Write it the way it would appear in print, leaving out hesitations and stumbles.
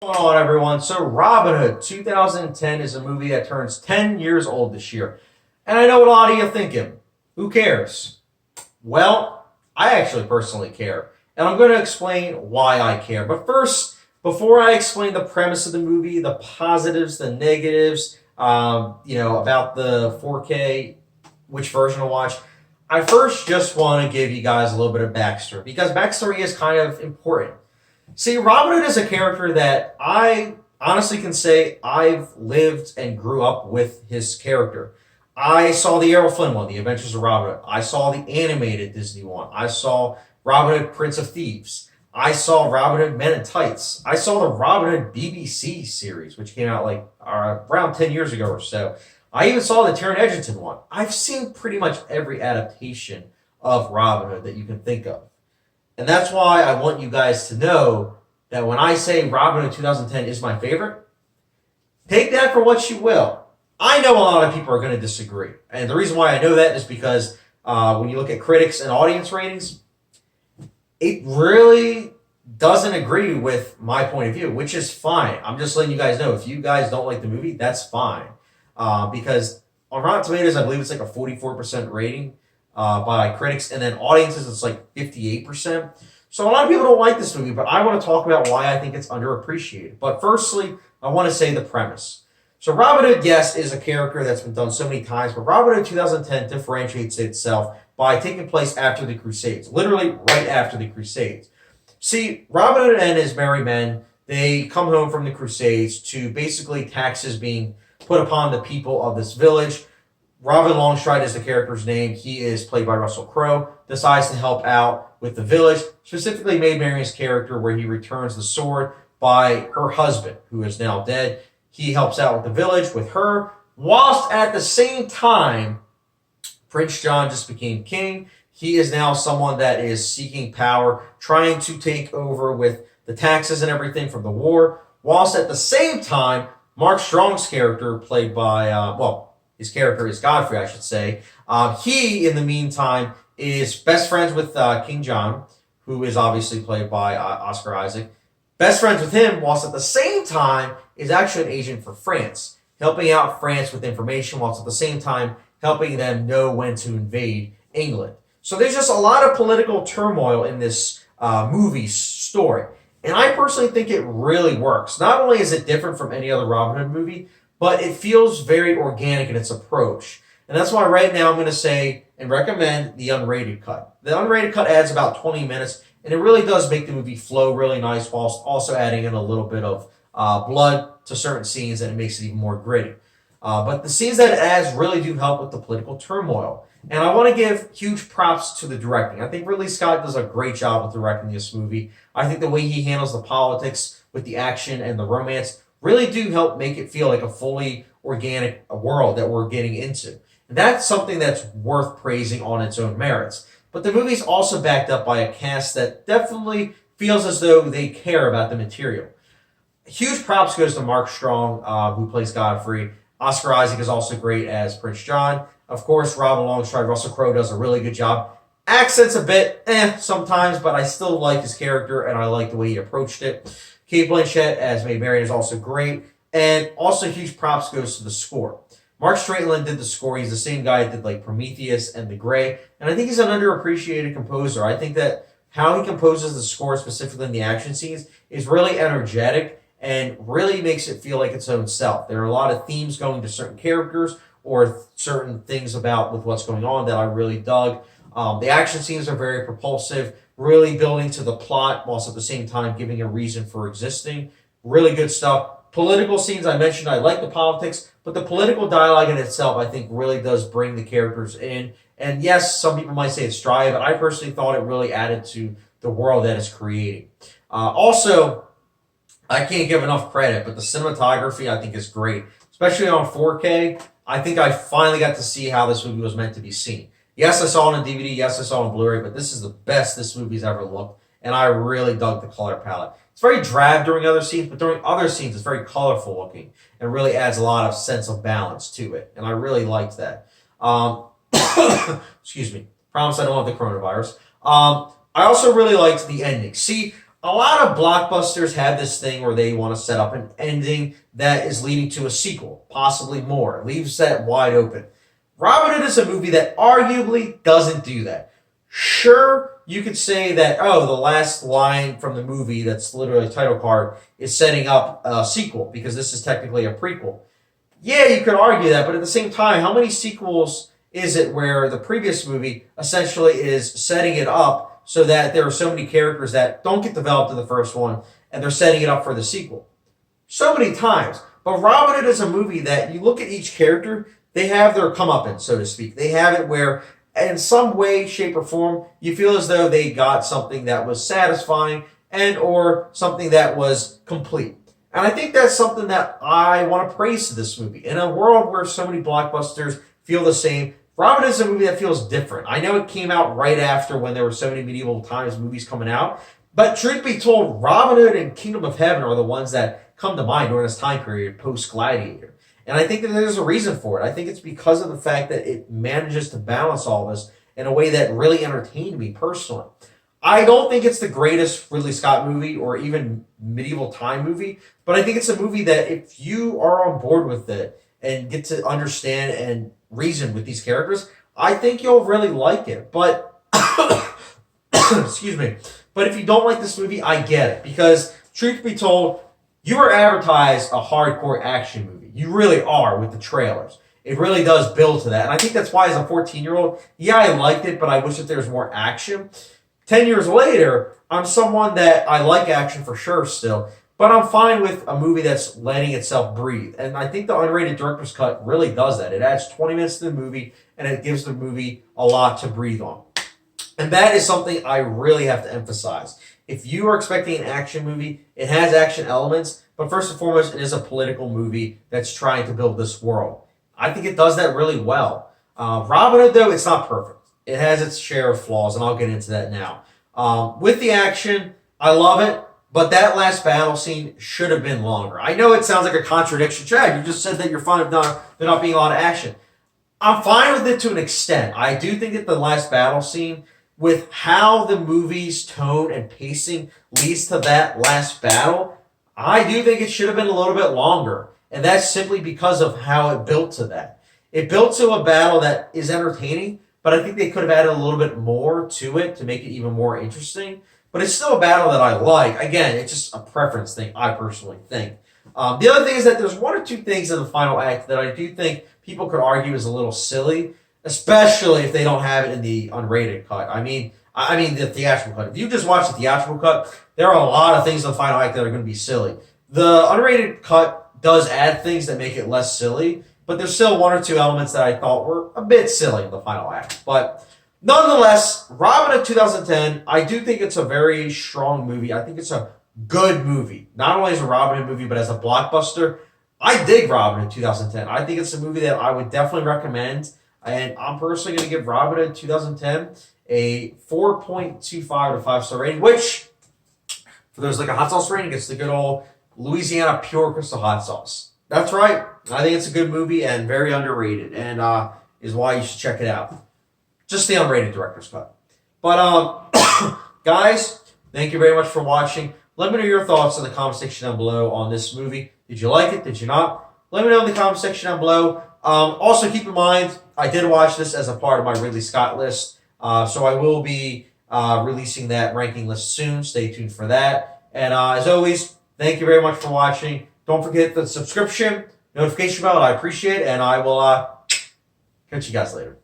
What's going on, everyone? So, Robin Hood 2010 is a movie that turns 10 years old this year. And I know what a lot of you are thinking. Who cares? Well, I actually personally care. And I'm going to explain why I care. But first, before I explain the premise of the movie, the positives, the negatives, about the 4K, which version to watch, I first just want to give you guys a little bit of backstory. Because backstory is kind of important. See, Robin Hood is a character that I honestly can say I've lived and grew up with his character. I saw the Errol Flynn one, The Adventures of Robin Hood. I saw the animated Disney one. I saw Robin Hood, Prince of Thieves. I saw Robin Hood, Men in Tights. I saw the Robin Hood BBC series, which came out around 10 years ago or so. I even saw the Taron Egerton one. I've seen pretty much every adaptation of Robin Hood that you can think of. And that's why I want you guys to know that when I say Robin Hood 2010 is my favorite, take that for what you will. I know a lot of people are going to disagree. And the reason why I know that is because when you look at critics and audience ratings, it really doesn't agree with my point of view, which is fine. I'm just letting you guys know, if you guys don't like the movie, that's fine. Because on Rotten Tomatoes, I believe it's like a 44% rating by critics, and then audiences, it's like 58%. So a lot of people don't like this movie, but I want to talk about why I think it's underappreciated. But firstly, I want to say the premise. So Robin Hood, yes, is a character that's been done so many times, but Robin Hood 2010 differentiates itself by taking place after the Crusades, literally right after the Crusades. See, Robin Hood and his merry men, they come home from the Crusades to basically taxes being put upon the people of this village. Robin Longstride is the character's name. He is played by Russell Crowe. Decides to help out with the village, specifically Maid Marian's character, where he returns the sword by her husband, who is now dead. He helps out with the village with her, whilst at the same time, Prince John just became king. He is now someone that is seeking power, trying to take over with the taxes and everything from the war, whilst at the same time, Mark Strong's character, played by, his character is Godfrey, I should say. He, in the meantime, is best friends with King John, who is obviously played by Oscar Isaac. Best friends with him, whilst at the same time is actually an agent for France, helping out France with information, whilst at the same time helping them know when to invade England. So there's just a lot of political turmoil in this movie story. And I personally think it really works. Not only is it different from any other Robin Hood movie, but it feels very organic in its approach. And that's why right now I'm going to say and recommend the unrated cut. The unrated cut adds about 20 minutes, and it really does make the movie flow really nice, whilst also adding in a little bit of blood to certain scenes, and it makes it even more gritty. But the scenes that it adds really do help with the political turmoil. And I want to give huge props to the directing. I think Ridley Scott does a great job with directing this movie. I think the way he handles the politics with the action and the romance really do help make it feel like a fully organic world that we're getting into. And that's something that's worth praising on its own merits. But the movie's also backed up by a cast that definitely feels as though they care about the material. Huge props goes to Mark Strong, who plays Godfrey. Oscar Isaac is also great as Prince John. Of course, Robin Longstride, Russell Crowe does a really good job. Accent's a bit sometimes, but I still like his character, and I like the way he approached it. Kate Blanchett as Maid Marian is also great. And also huge props goes to the score. Mark Straitlin did the score. He's the same guy that did like Prometheus and The Grey. And I think he's an underappreciated composer. I think that how he composes the score, specifically in the action scenes, is really energetic and really makes it feel like its own self. There are a lot of themes going to certain characters or certain things about with what's going on that I really dug. The action scenes are very propulsive, really building to the plot, whilst at the same time giving a reason for existing. Really good stuff. Political scenes, I mentioned I like the politics, but the political dialogue in itself, I think, really does bring the characters in. And yes, some people might say it's dry, but I personally thought it really added to the world that it's creating. Also, I can't give enough credit, but the cinematography, I think, is great. Especially on 4K, I think I finally got to see how this movie was meant to be seen. Yes, I saw it on DVD. Yes, I saw it on Blu-ray, but this is the best this movie's ever looked, and I really dug the color palette. It's very drab during other scenes, but during other scenes, it's very colorful looking and really adds a lot of sense of balance to it, and I really liked that. Excuse me. Promise I don't have the coronavirus. I also really liked the ending. See, a lot of blockbusters have this thing where they want to set up an ending that is leading to a sequel, possibly more. It leaves that wide open. Robin Hood is a movie that arguably doesn't do that. Sure, you could say that, oh, the last line from the movie that's literally a title card is setting up a sequel because this is technically a prequel. Yeah, you could argue that, but at the same time, how many sequels is it where the previous movie essentially is setting it up so that there are so many characters that don't get developed in the first one and they're setting it up for the sequel? So many times. But Robin Hood is a movie that you look at each character, they have their comeuppance, so to speak. They have it where, in some way, shape, or form, you feel as though they got something that was satisfying and or something that was complete. And I think that's something that I want to praise to this movie. In a world where so many blockbusters feel the same, Robin Hood is a movie that feels different. I know it came out right after when there were so many medieval times movies coming out, but truth be told, Robin Hood and Kingdom of Heaven are the ones that come to mind during this time period, post-Gladiator. And I think that there's a reason for it. I think it's because of the fact that it manages to balance all this in a way that really entertained me personally. I don't think it's the greatest Ridley Scott movie or even medieval time movie, but I think it's a movie that if you are on board with it and get to understand and reason with these characters, I think you'll really like it. But, excuse me, but if you don't like this movie, I get it. Because, truth be told, you are advertised a hardcore action movie. You really are with the trailers. It really does build to that. And I think that's why as a 14-year-old, yeah, I liked it, but I wish that there was more action. 10 years later, I'm someone that I like action for sure still, but I'm fine with a movie that's letting itself breathe. And I think the unrated director's cut really does that. It adds 20 minutes to the movie, and it gives the movie a lot to breathe on. And that is something I really have to emphasize. If you are expecting an action movie, it has action elements, but first and foremost, it is a political movie that's trying to build this world. I think it does that really well. Robin Hood, though, it's not perfect. It has its share of flaws, and I'll get into that now. With the action, I love it, but that last battle scene should have been longer. I know it sounds like a contradiction. Chad, you just said that you're fine with there not being a lot of action. I'm fine with it to an extent. I do think that the last battle scene, with how the movie's tone and pacing leads to that last battle, I do think it should have been a little bit longer. And that's simply because of how it built to that. It built to a battle that is entertaining, but I think they could have added a little bit more to it to make it even more interesting. But it's still a battle that I like. Again, it's just a preference thing, I personally think. The other thing is that there's one or two things in the final act that I do think people could argue is a little silly, especially if they don't have it in the unrated cut. I mean the theatrical cut. If you just watch the theatrical cut, there are a lot of things in the final act that are going to be silly. The unrated cut does add things that make it less silly, but there's still one or two elements that I thought were a bit silly in the final act. But nonetheless, Robin Hood 2010, I do think it's a very strong movie. I think it's a good movie. Not only as a Robin Hood movie, but as a blockbuster. I dig Robin Hood 2010. I think it's a movie that I would definitely recommend. And I'm personally going to give Robin Hood 2010 a 4.25 to 5-star rating, which, for those like a hot sauce rating, it's the good old Louisiana Pure Crystal Hot Sauce. That's right. I think it's a good movie and very underrated, and is why you should check it out. Just the unrated director's cut. But guys, thank you very much for watching. Let me know your thoughts in the comment section down below on this movie. Did you like it? Did you not? Let me know in the comment section down below. Also, keep in mind, I did watch this as a part of my Ridley Scott list, so I will be releasing that ranking list soon. Stay tuned for that. And as always, thank you very much for watching. Don't forget the subscription, notification bell. I appreciate it, and I will catch you guys later.